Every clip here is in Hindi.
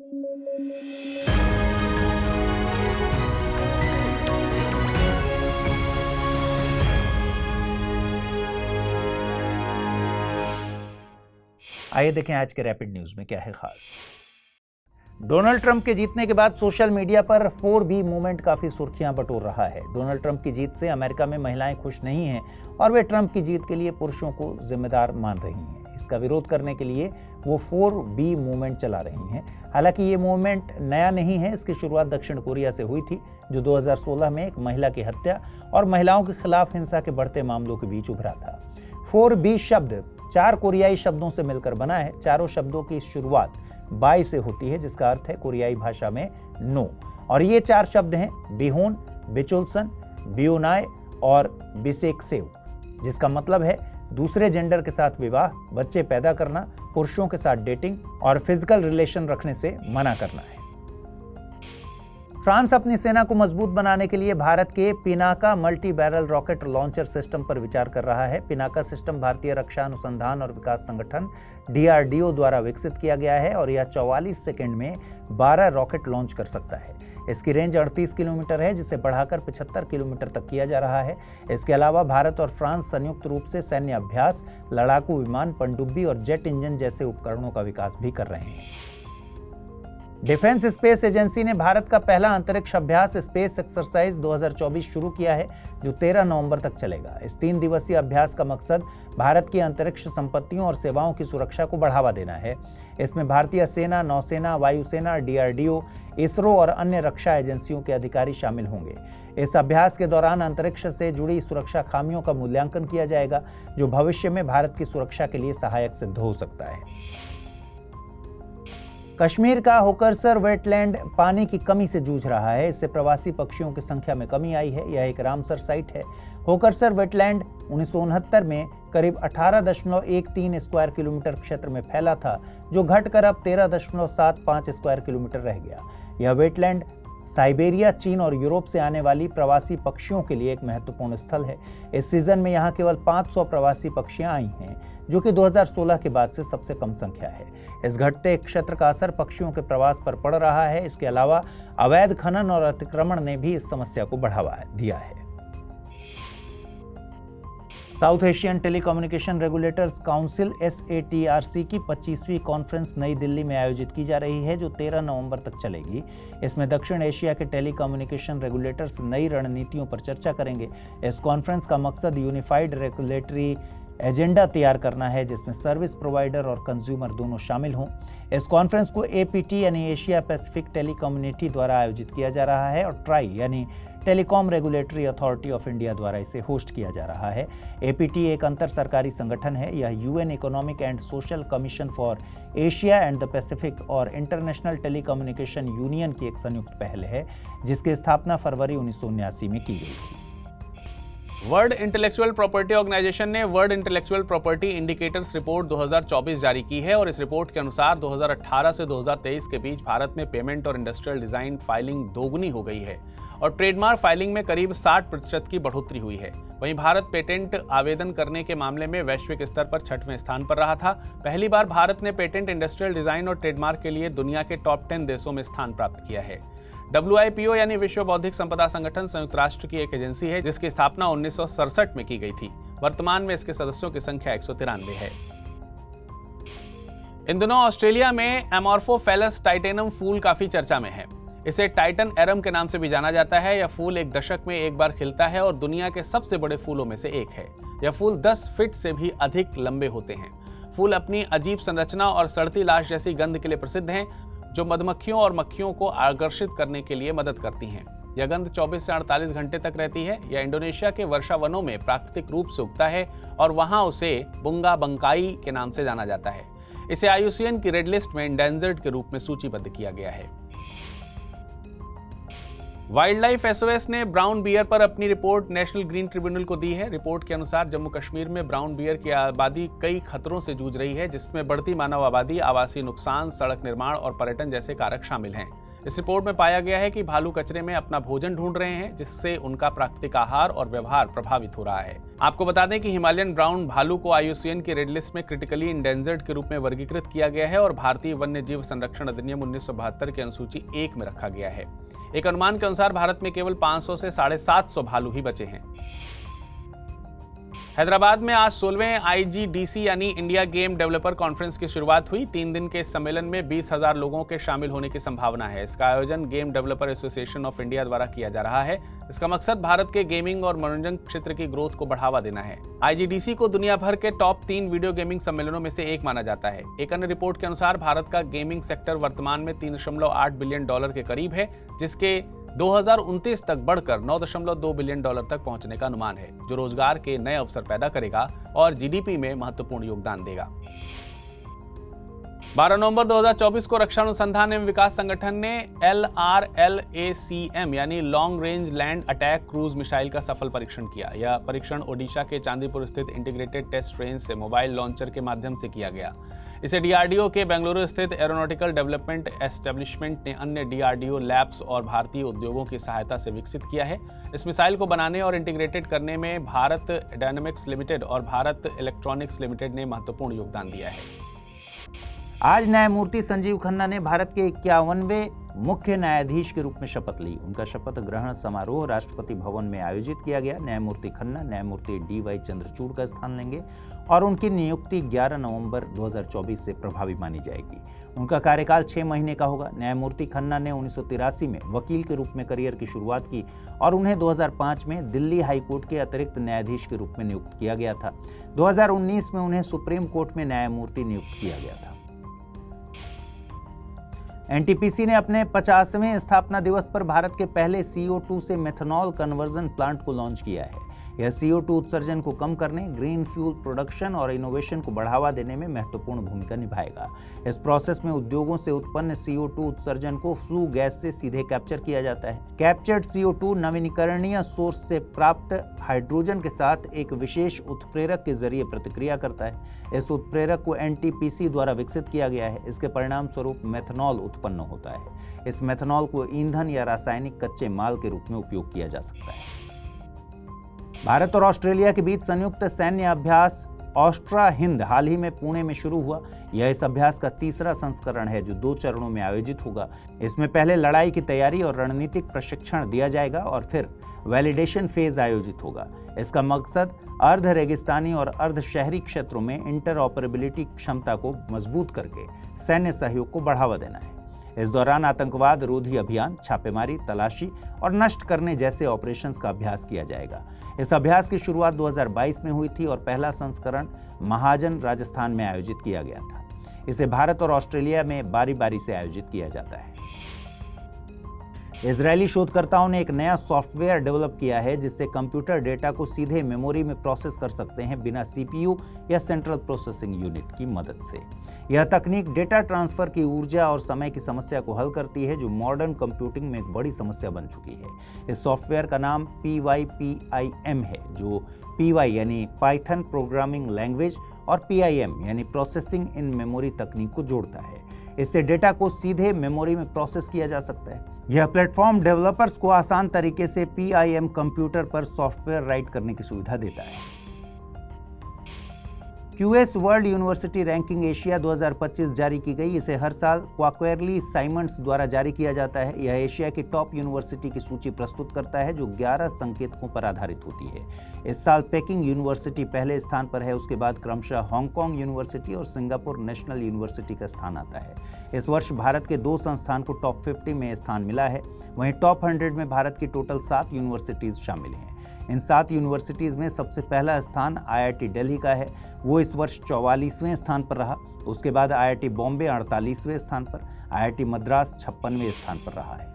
आइए देखें आज के रैपिड न्यूज में क्या है खास। डोनाल्ड ट्रंप के जीतने के बाद सोशल मीडिया पर 4B मूवमेंट काफी सुर्खियां बटोर रहा है। डोनाल्ड ट्रंप की जीत से अमेरिका में महिलाएं खुश नहीं हैं और वे ट्रंप की जीत के लिए पुरुषों को जिम्मेदार मान रही हैं। इसका विरोध करने के लिए वो 4B मूवमेंट चला रही हैं। हालांकि ये मूवमेंट नया नहीं है, इसकी शुरुआत दक्षिण कोरिया से हुई थी, जो 2016 में एक महिला की हत्या और महिलाओं के खिलाफ हिंसा के बढ़ते मामलों के बीच उभरा था। 4B शब्द 4 कोरियाई शब्दों से मिलकर बना है। चारों शब्दों की शुरुआत बाई से होती है, जिसका अर्थ है कोरियाई भाषा में नो, और ये 4 शब्द हैं बिहोन, बिचुलसन, बियोनाय और बिसेक्सेव, जिसका मतलब है दूसरे जेंडर के साथ विवाह, बच्चे पैदा करना, पुरुषों के साथ डेटिंग और फिजिकल रिलेशन रखने से मना करना है। फ्रांस अपनी सेना को मजबूत बनाने के लिए भारत के Pinaka multi barrel rocket launcher system पर विचार कर रहा है। पिनाका सिस्टम भारतीय रक्षा अनुसंधान और विकास संगठन DRDO द्वारा विकसित किया गया है और यह 44 सेकंड में 12 रॉकेट लॉन्च कर सकता है। इसकी रेंज 38 किलोमीटर है, जिसे बढ़ाकर 75 किलोमीटर तक किया जा रहा है। इसके अलावा भारत और फ्रांस संयुक्त रूप से सैन्य अभ्यास, लड़ाकू विमान, पनडुब्बी और जेट इंजन जैसे उपकरणों का विकास भी कर रहे हैं। डिफेंस स्पेस एजेंसी ने भारत का पहला अंतरिक्ष अभ्यास स्पेस एक्सरसाइज 2024 शुरू किया है, जो 13 नवंबर तक चलेगा। इस 3 दिवसीय अभ्यास का मकसद भारत की अंतरिक्ष संपत्तियों और सेवाओं की सुरक्षा को बढ़ावा देना है। इसमें भारतीय सेना, नौसेना, वायुसेना, DRDO, इसरो और अन्य रक्षा एजेंसियों के अधिकारी शामिल होंगे। इस अभ्यास के दौरान अंतरिक्ष से जुड़ी सुरक्षा खामियों का मूल्यांकन किया जाएगा, जो भविष्य में भारत की सुरक्षा के लिए सहायक सिद्ध हो सकता है। कश्मीर का होकरसर वेटलैंड पानी की कमी से जूझ रहा है। इससे प्रवासी पक्षियों की संख्या में कमी आई है। यह एक रामसर साइट है। होकरसर वेटलैंड 1969 में करीब 18.13 स्क्वायर किलोमीटर क्षेत्र में फैला था, जो घटकर अब 13.75 स्क्वायर किलोमीटर रह गया। यह वेटलैंड साइबेरिया, चीन और यूरोप से आने वाली प्रवासी पक्षियों के लिए एक महत्वपूर्ण स्थल है। इस सीजन में यहाँ केवल 500 प्रवासी पक्षियां आई हैं, जो कि 2016 के बाद से सबसे कम संख्या है। इस घटते क्षेत्र का असर पक्षियों के प्रवास पर पड़ रहा है। इसके अलावा अवैध खनन और अतिक्रमण ने भी इस समस्या को बढ़ावा दिया है। South Asian telecommunication regulators council SATRC की 25वीं कॉन्फ्रेंस नई दिल्ली में आयोजित की जा रही है, जो 13 नवंबर तक चलेगी। इसमें दक्षिण एशिया के टेलीकम्युनिकेशन रेगुलेटर्स नई रणनीतियों पर चर्चा करेंगे। इस कॉन्फ्रेंस का मकसद यूनिफाइड रेगुलेटरी एजेंडा तैयार करना है, जिसमें सर्विस प्रोवाइडर और कंज्यूमर दोनों शामिल हों। इस कॉन्फ्रेंस को APT यानी एशिया पैसिफिक टेलीकम्युनिटी द्वारा आयोजित किया जा रहा है और ट्राई यानी telecom regulatory authority of India द्वारा इसे होस्ट किया जा रहा है। APT एक अंतर सरकारी संगठन है। यह UN economic and social commission for Asia and the Pacific और इंटरनेशनल टेलीकम्युनिकेशन यूनियन की एक संयुक्त पहल है, जिसकी स्थापना फरवरी 1979 में की गई थी। वर्ल्ड इंटेलेक्चुअल प्रॉपर्टी ऑर्गेनाइजेशन ने world intellectual property indicators report 2024 जारी की है और इस रिपोर्ट के अनुसार 2018 से 2023 के बीच भारत में पेमेंट और इंडस्ट्रियल डिजाइन फाइलिंग दोगुनी हो गई है और ट्रेडमार्क फाइलिंग में करीब 60% की बढ़ोतरी हुई है। वहीं भारत पेटेंट आवेदन करने के मामले में वैश्विक स्तर पर 6वें स्थान पर रहा था। पहली बार भारत ने पेटेंट, इंडस्ट्रियल डिजाइन और ट्रेडमार्क के लिए दुनिया के टॉप 10 देशों में स्थान प्राप्त किया है। WIPO यानी विश्व बौद्धिक संपदा संगठन संयुक्त राष्ट्र की एक एजेंसी है, जिसकी स्थापना 1967 में की गई थी। वर्तमान में इसके सदस्यों की संख्या 193 है। इन दिनों ऑस्ट्रेलिया में एमॉर्फोफेलस टाइटेनम फूल काफी चर्चा में है। इसे टाइटन एरम के नाम से भी जाना जाता है। यह फूल एक दशक में एक बार खिलता है और दुनिया के सबसे बड़े फूलों में से एक है। यह फूल 10 फीट से भी अधिक लंबे होते हैं। फूल अपनी अजीब संरचना और सड़ती लाश जैसी गंध के लिए प्रसिद्ध हैं, जो मधुमक्खियों और मक्खियों को आकर्षित करने के लिए मदद करती हैं। यह गंध 24 से 48 घंटे तक रहती है। यह इंडोनेशिया के वर्षावनों में प्राकृतिक रूप से उगता है और वहां उसे बुंगा बंकाई के नाम से जाना जाता है। इसे IUCN की रेड लिस्ट में एंडेंजर्ड के रूप में सूचीबद्ध किया गया है। वाइल्ड लाइफ एसओएस ने ब्राउन बियर पर अपनी रिपोर्ट नेशनल ग्रीन ट्रिब्यूनल को दी है। रिपोर्ट के अनुसार जम्मू कश्मीर में ब्राउन बियर की आबादी कई खतरों से जूझ रही है, जिसमें बढ़ती मानव आबादी, आवासीय नुकसान, सड़क निर्माण और पर्यटन जैसे कारक शामिल हैं। इस रिपोर्ट में पाया गया है कि भालू कचरे में अपना भोजन ढूंढ रहे हैं, जिससे उनका प्राकृतिक आहार और व्यवहार प्रभावित हो रहा है। आपको बता दें कि हिमालयन ब्राउन भालू को IUCN की रेड लिस्ट में क्रिटिकली इंडेंजर्ड के रूप में वर्गीकृत किया गया है और भारतीय वन्य जीव संरक्षण अधिनियम 1972 की अनुसूची 1 में रखा गया है। एक अनुमान के अनुसार भारत में केवल 500 से 750 भालू ही बचे हैं। हैदराबाद में आज 16वें IGDC यानी इंडिया गेम डेवलपर कॉन्फ्रेंस की शुरुआत हुई। 3 दिन के इस सम्मेलन में 20,000 लोगों के शामिल होने की संभावना है। इसका आयोजन game developer association of India द्वारा किया जा रहा है। इसका मकसद भारत के गेमिंग और मनोरंजन क्षेत्र की ग्रोथ को बढ़ावा देना है। IGDC को दुनिया भर के टॉप 3 वीडियो गेमिंग सम्मेलनों में से एक माना जाता है। एक अन्य रिपोर्ट के अनुसार भारत का गेमिंग सेक्टर वर्तमान में $3.8 बिलियन के करीब है, जिसके 2029 तक बढ़कर $9.2 बिलियन तक पहुंचने का अनुमान है, जो रोजगार के नए अवसर पैदा करेगा और GDP में महत्वपूर्ण योगदान देगा। 12 नवंबर 2024 को रक्षा अनुसंधान एवं विकास संगठन ने LRLACM यानी long range land attack cruise missile का सफल परीक्षण किया। यह परीक्षण ओडिशा के चांदीपुर स्थित इंटीग्रेटेड टेस्ट रेंज से मोबाइल लॉन्चर के माध्यम से किया गया। इसे DRDO के बेंगलुरु स्थित एरोनॉटिकल डेवलपमेंट एस्टेब्लिशमेंट ने अन्य DRDO लैब्स और भारतीय उद्योगों की सहायता से विकसित किया है। इस मिसाइल को बनाने और इंटीग्रेटेड करने में भारत डायनामिक्स लिमिटेड और भारत इलेक्ट्रॉनिक्स लिमिटेड ने महत्वपूर्ण योगदान दिया है। आज न्यायमूर्ति संजीव खन्ना ने भारत के 51वें मुख्य न्यायाधीश के रूप में शपथ ली। उनका शपथ ग्रहण समारोह राष्ट्रपति भवन में आयोजित किया गया। न्यायमूर्ति खन्ना न्यायमूर्ति DY चंद्रचूड़ का स्थान लेंगे और उनकी नियुक्ति 11 नवंबर 2024 से प्रभावी मानी जाएगी। उनका कार्यकाल 6 महीने का होगा। न्यायमूर्ति खन्ना ने 1983 में वकील के रूप में करियर की शुरुआत की और उन्हें 2005 में दिल्ली हाई कोर्ट के अतिरिक्त न्यायाधीश के रूप में नियुक्त किया गया था। 2019 में उन्हें सुप्रीम कोर्ट में न्यायमूर्ति नियुक्त किया गया था। NTPC ने अपने 50वें स्थापना दिवस पर भारत के पहले CO2 से मेथनॉल कन्वर्जन प्लांट को लॉन्च किया है। यह CO2 उत्सर्जन को कम करने, ग्रीन फ्यूल प्रोडक्शन और इनोवेशन को बढ़ावा देने में महत्वपूर्ण भूमिका निभाएगा। इस प्रोसेस में उद्योगों से उत्पन्न CO2 उत्सर्जन को फ्लू गैस से सीधे कैप्चर किया जाता है। कैप्चर्ड CO2 नवीनीकरणीय सोर्स से प्राप्त हाइड्रोजन के साथ एक विशेष उत्प्रेरक के जरिए प्रतिक्रिया करता है। इस उत्प्रेरक को NTPC द्वारा विकसित किया गया है। इसके परिणाम स्वरूप मेथनॉल उत्पन्न होता है। इस मेथनॉल को ईंधन या रासायनिक कच्चे माल के रूप में उपयोग किया जा सकता है। भारत और ऑस्ट्रेलिया के बीच संयुक्त सैन्य अभ्यास ऑस्ट्रा हिंद हाल ही में पुणे में शुरू हुआ। यह इस अभ्यास का तीसरा संस्करण है जो 2 चरणों में आयोजित होगा। इसमें पहले लड़ाई की तैयारी और रणनीतिक प्रशिक्षण दिया जाएगा और फिर वैलिडेशन फेज आयोजित होगा। इसका मकसद अर्ध रेगिस्तानी और अर्ध शहरी क्षेत्रों में इंटरऑपरेबिलिटी क्षमता को मजबूत करके सैन्य सहयोग को बढ़ावा देना है। इस दौरान आतंकवाद रोधी अभियान, छापेमारी, तलाशी और नष्ट करने जैसे ऑपरेशंस का अभ्यास किया जाएगा। इस अभ्यास की शुरुआत 2022 में हुई थी और पहला संस्करण महाजन, राजस्थान में आयोजित किया गया था। इसे भारत और ऑस्ट्रेलिया में बारी बारी से आयोजित किया जाता है। इजरायली शोधकर्ताओं ने एक नया सॉफ्टवेयर डेवलप किया है जिससे कंप्यूटर डेटा को सीधे मेमोरी में प्रोसेस कर सकते हैं बिना CPU या सेंट्रल प्रोसेसिंग यूनिट की मदद से। यह तकनीक डेटा ट्रांसफर की ऊर्जा और समय की समस्या को हल करती है, जो मॉडर्न कंप्यूटिंग में एक बड़ी समस्या बन चुकी है। इस सॉफ्टवेयर का नाम PYPIM है, जो PY यानी पाइथन प्रोग्रामिंग लैंग्वेज और PIM यानी प्रोसेसिंग इन मेमोरी तकनीक को जोड़ता है। इससे डेटा को सीधे मेमोरी में प्रोसेस किया जा सकता है। यह प्लेटफॉर्म डेवलपर्स को आसान तरीके से PIM कंप्यूटर पर सॉफ्टवेयर राइट करने की सुविधा देता है। QS world university ranking Asia 2025 जारी की गई। इसे हर साल क्वाक्वेरली साइमंड्स द्वारा जारी किया जाता है। यह एशिया की टॉप यूनिवर्सिटी की सूची प्रस्तुत करता है जो 11 संकेतकों पर आधारित होती है। इस साल पेकिंग यूनिवर्सिटी पहले स्थान पर है। उसके बाद क्रमशः हांगकांग यूनिवर्सिटी और सिंगापुर नेशनल यूनिवर्सिटी का स्थान आता है। इस वर्ष भारत के 2 संस्थान को टॉप 50 में स्थान मिला है। वहीं टॉप 100 में भारत की टोटल 7 यूनिवर्सिटीज शामिल हैं। इन 7 यूनिवर्सिटीज़ में सबसे पहला स्थान IIT दिल्ली का है। वो इस वर्ष 44वें स्थान पर रहा। उसके बाद IIT बॉम्बे 48वें स्थान पर, IIT मद्रास 56वें स्थान पर रहा है।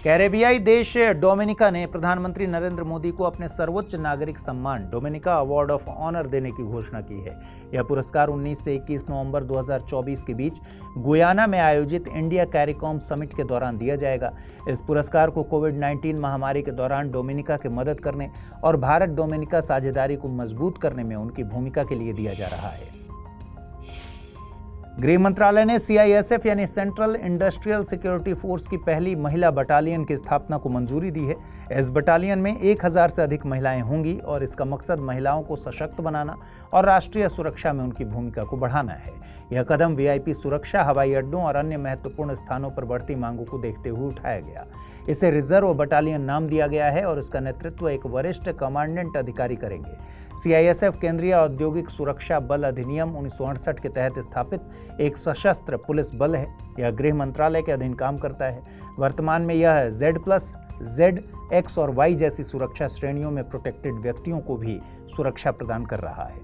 कैरेबियाई देश डोमिनिका ने प्रधानमंत्री नरेंद्र मोदी को अपने सर्वोच्च नागरिक सम्मान डोमिनिका अवार्ड ऑफ ऑनर देने की घोषणा की है। यह पुरस्कार 19 से 21 नवंबर 2024 के बीच गुयाना में आयोजित इंडिया कैरिकॉम समिट के दौरान दिया जाएगा। इस पुरस्कार को कोविड-19 महामारी के दौरान डोमिनिका की मदद करने और भारत डोमिनिका साझेदारी को मजबूत करने में उनकी भूमिका के लिए दिया जा रहा है। गृह मंत्रालय ने CISF यानी सेंट्रल इंडस्ट्रियल सिक्योरिटी फोर्स की पहली महिला बटालियन की स्थापना को मंजूरी दी है। इस बटालियन में 1000 से अधिक महिलाएं होंगी और इसका मकसद महिलाओं को सशक्त बनाना और राष्ट्रीय सुरक्षा में उनकी भूमिका को बढ़ाना है। यह कदम VIP सुरक्षा, हवाई अड्डों और अन्य महत्वपूर्ण स्थानों पर बढ़ती मांगों को देखते हुए उठाया गया। इसे रिजर्व बटालियन नाम दिया गया है और इसका नेतृत्व एक वरिष्ठ कमांडेंट अधिकारी करेंगे। CISF केंद्रीय औद्योगिक सुरक्षा बल अधिनियम 1968 के तहत स्थापित एक सशस्त्र पुलिस बल है। यह गृह मंत्रालय के अधीन काम करता है। वर्तमान में यह Z+, Z, X और Y जैसी सुरक्षा श्रेणियों में प्रोटेक्टेड व्यक्तियों को भी सुरक्षा प्रदान कर रहा है।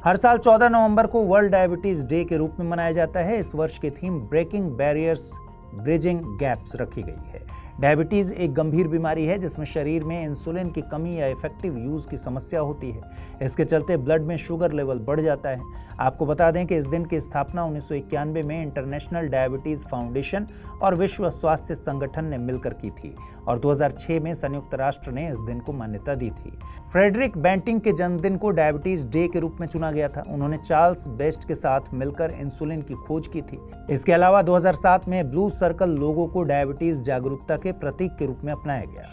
हर साल 14 नवंबर को वर्ल्ड डायबिटीज डे के रूप में मनाया जाता है। इस वर्ष की theme breaking barriers, bridging gaps रखी गई है। डायबिटीज एक गंभीर बीमारी है जिसमें शरीर में इंसुलिन की कमी या इफेक्टिव यूज की समस्या होती है। इसके चलते ब्लड में शुगर लेवल बढ़ जाता है। आपको बता दें कि इस दिन की स्थापना 1991 में इंटरनेशनल डायबिटीज फाउंडेशन और विश्व स्वास्थ्य संगठन ने मिलकर की थी और 2006 में संयुक्त राष्ट्र ने इस दिन को मान्यता दी थी। फ्रेडरिक बेंटिंग के जन्मदिन को डायबिटीज डे के रूप में चुना गया था। उन्होंने चार्ल्स बेस्ट के साथ मिलकर इंसुलिन की खोज की थी। इसके अलावा 2007 में ब्लू सर्कल लोगो को डायबिटीज जागरूकता के प्रतीक के रूप में अपनाया गया।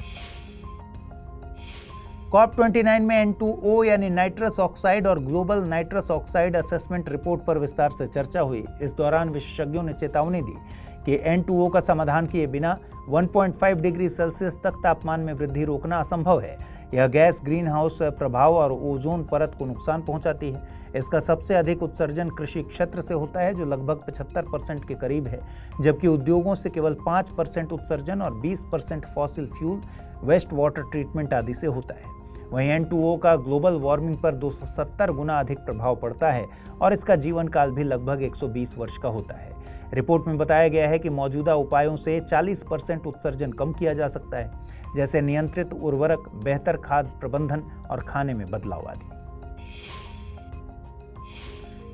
COP29 में N2O यानी नाइट्रस ऑक्साइड और global nitrous oxide assessment report पर विस्तार से चर्चा हुई। इस दौरान विशेषज्ञों ने चेतावनी दी कि N2O का समाधान किए बिना 1.5 डिग्री सेल्सियस तक तापमान में वृद्धि रोकना असंभव है। यह गैस ग्रीन हाउस प्रभाव और ओजोन परत को नुकसान पहुंचाती है। इसका सबसे अधिक उत्सर्जन कृषि क्षेत्र से होता है जो लगभग 75% के करीब है, जबकि उद्योगों से केवल 5% उत्सर्जन और 20% fossil fuel, waste water treatment आदि से होता है। वहीं N2O का ग्लोबल वार्मिंग पर 270 गुना अधिक प्रभाव पड़ता है और इसका जीवन काल भी लगभग 120 वर्ष का होता है। रिपोर्ट में बताया गया है कि मौजूदा उपायों से 40% उत्सर्जन कम किया जा सकता है, जैसे नियंत्रित उर्वरक, बेहतर खाद प्रबंधन और खाने में बदलाव आदि।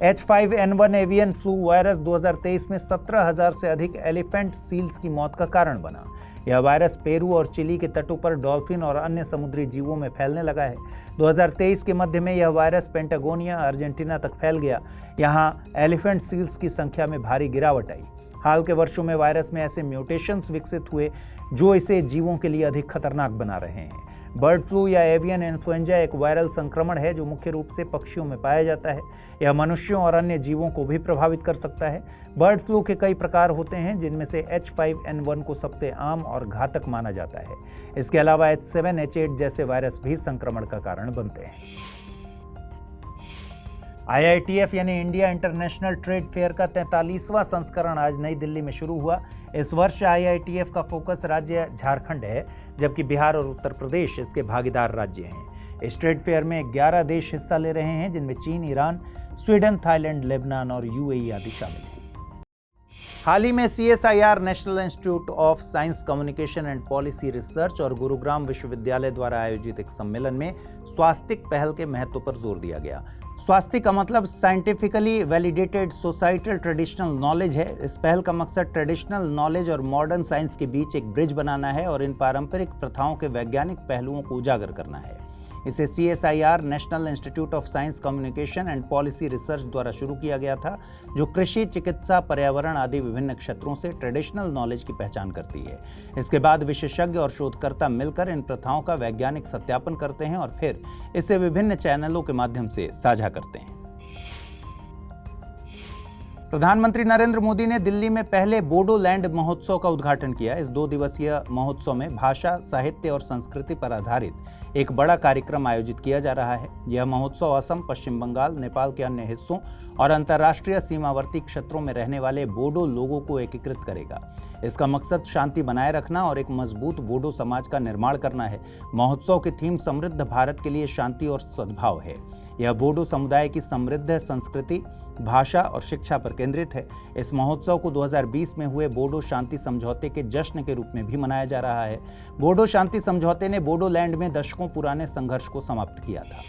H5N1 एवियन फ्लू वायरस 2023 में 17,000 से अधिक एलिफेंट सील्स की मौत का कारण बना। यह वायरस पेरू और चिली के तटों पर डॉल्फिन और अन्य समुद्री जीवों में फैलने लगा है। 2023 के मध्य में यह वायरस पेंटागोनिया, अर्जेंटीना तक फैल गया। यहाँ एलिफेंट सील्स की संख्या में भारी गिरावट आई। हाल के वर्षों में वायरस में ऐसे म्यूटेशंस विकसित हुए जो इसे जीवों के लिए अधिक खतरनाक बना रहे हैं। बर्ड फ्लू या एवियन इन्फ्लुएंजा एक वायरल संक्रमण है जो मुख्य रूप से पक्षियों में पाया जाता है। यह मनुष्यों और अन्य जीवों को भी प्रभावित कर सकता है। बर्ड फ्लू के कई प्रकार होते हैं जिनमें से H5N1 को सबसे आम और घातक माना जाता है। इसके अलावा H7H8 जैसे वायरस भी संक्रमण का कारण बनते हैं। IITF यानी इंडिया इंटरनेशनल ट्रेड फेयर का 43वां संस्करण आज नई दिल्ली में शुरू हुआ। इस वर्ष IITF का फोकस राज्य झारखंड है, जबकि बिहार और उत्तर प्रदेश इसके भागीदार राज्य हैं। इस ट्रेड फेयर में 11 देश हिस्सा ले रहे हैं, जिनमें चीन, ईरान, स्वीडन, थाईलैंड, लेबनान और UAE आदि शामिल हैं। हाल ही में CSIR national institute of science communication and policy research और गुरुग्राम विश्वविद्यालय द्वारा आयोजित एक सम्मेलन में स्वास्तिक पहल के महत्व पर जोर दिया गया। स्वास्तिक का मतलब scientifically validated societal traditional knowledge है। इस पहल का मकसद ट्रेडिशनल नॉलेज और मॉडर्न साइंस के बीच एक ब्रिज बनाना है और इन पारंपरिक प्रथाओं के वैज्ञानिक पहलुओं को उजागर करना है। इसे CSIR national institute of science communication and policy research द्वारा शुरू किया गया था, जो कृषि, चिकित्सा, पर्यावरण आदि विभिन्न क्षेत्रों से ट्रेडिशनल नॉलेज की पहचान करती है। इसके बाद विशेषज्ञ और शोधकर्ता मिलकर इन प्रथाओं का वैज्ञानिक सत्यापन करते हैं और फिर इसे विभिन्न चैनलों के माध्यम से साझा करते हैं। प्रधानमंत्री नरेंद्र मोदी ने दिल्ली में पहले बोडोलैंड महोत्सव का उद्घाटन किया। इस 2 दिवसीय महोत्सव में भाषा, साहित्य और संस्कृति पर आधारित एक बड़ा कार्यक्रम आयोजित किया जा रहा है। यह महोत्सव असम, पश्चिम बंगाल, नेपाल के अन्य हिस्सों और अंतर्राष्ट्रीय सीमावर्ती क्षेत्रों में रहने वाले बोडो लोगों को एकीकृत करेगा। इसका मकसद शांति बनाए रखना और एक मजबूत बोडो समाज का निर्माण करना है। महोत्सव की थीम समृद्ध भारत के लिए शांति और सद्भाव है। यह बोडो समुदाय की समृद्ध संस्कृति, भाषा और शिक्षा पर केंद्रित है। इस महोत्सव को 2020 में हुए बोडो शांति समझौते के जश्न के रूप में भी मनाया जा रहा है। बोडो शांति समझौते ने बोडोलैंड में दशकों पुराने संघर्ष को समाप्त किया था।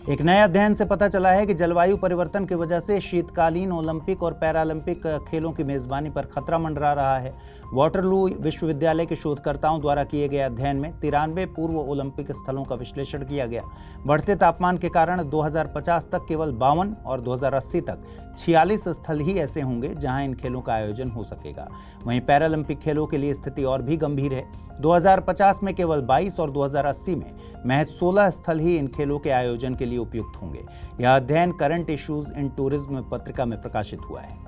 एक नए अध्ययन से पता चला है कि जलवायु परिवर्तन की वजह से शीतकालीन ओलंपिक और पैरालंपिक खेलों की मेजबानी पर खतरा मंडरा रहा है। वाटरलू विश्वविद्यालय के शोधकर्ताओं द्वारा किए गए अध्ययन में 93 पूर्व ओलंपिक स्थलों का विश्लेषण किया गया। बढ़ते तापमान के कारण 2050 तक केवल 52 और 2080 तक 46 स्थल ही ऐसे होंगे जहां इन खेलों का आयोजन हो सकेगा। वहीं पैरालंपिक खेलों के लिए स्थिति और भी गंभीर है। 2050 में केवल 22 और 2080 में महज 16 स्थल ही इन खेलों के आयोजन के लिए उपयुक्त होंगे। यह अध्ययन करंट इश्यूज इन टूरिज्म पत्रिका में प्रकाशित हुआ है।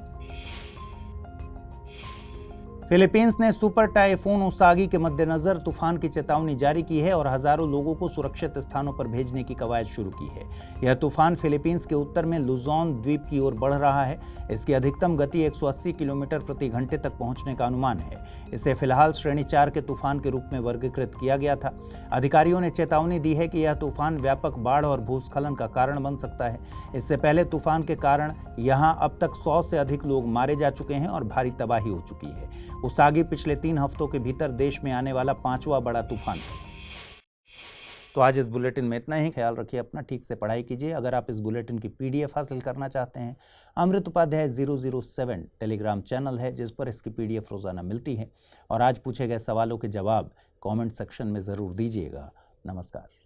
फिलीपींस ने सुपर टाइफून उसागी के मद्देनजर तूफान की चेतावनी जारी की है और हजारों लोगों को सुरक्षित स्थानों पर भेजने की कवायद शुरू की है। यह तूफान फिलीपींस के उत्तर में लुजोन द्वीप की ओर बढ़ रहा है। इसकी अधिकतम गति 180 किलोमीटर प्रति घंटे तक पहुंचने का अनुमान है। इसे फिलहाल श्रेणी 4 के तूफान के रूप में वर्गीकृत किया गया था। अधिकारियों ने चेतावनी दी है कि यह तूफान व्यापक बाढ़ और भूस्खलन का कारण बन सकता है। इससे पहले तूफान के कारण यहां अब तक 100 से अधिक लोग मारे जा चुके हैं और भारी तबाही हो चुकी है। उसागी पिछले 3 हफ्तों के भीतर देश में आने वाला 5वां बड़ा तूफान है। तो आज इस बुलेटिन में इतना ही। ख्याल रखिए अपना, ठीक से पढ़ाई कीजिए। अगर आप इस बुलेटिन की PDF हासिल करना चाहते हैं, अमृत उपाध्याय 007 टेलीग्राम चैनल है जिस पर इसकी PDF रोजाना मिलती है। और आज पूछे गए सवालों के जवाब कमेंट सेक्शन में ज़रूर दीजिएगा। नमस्कार।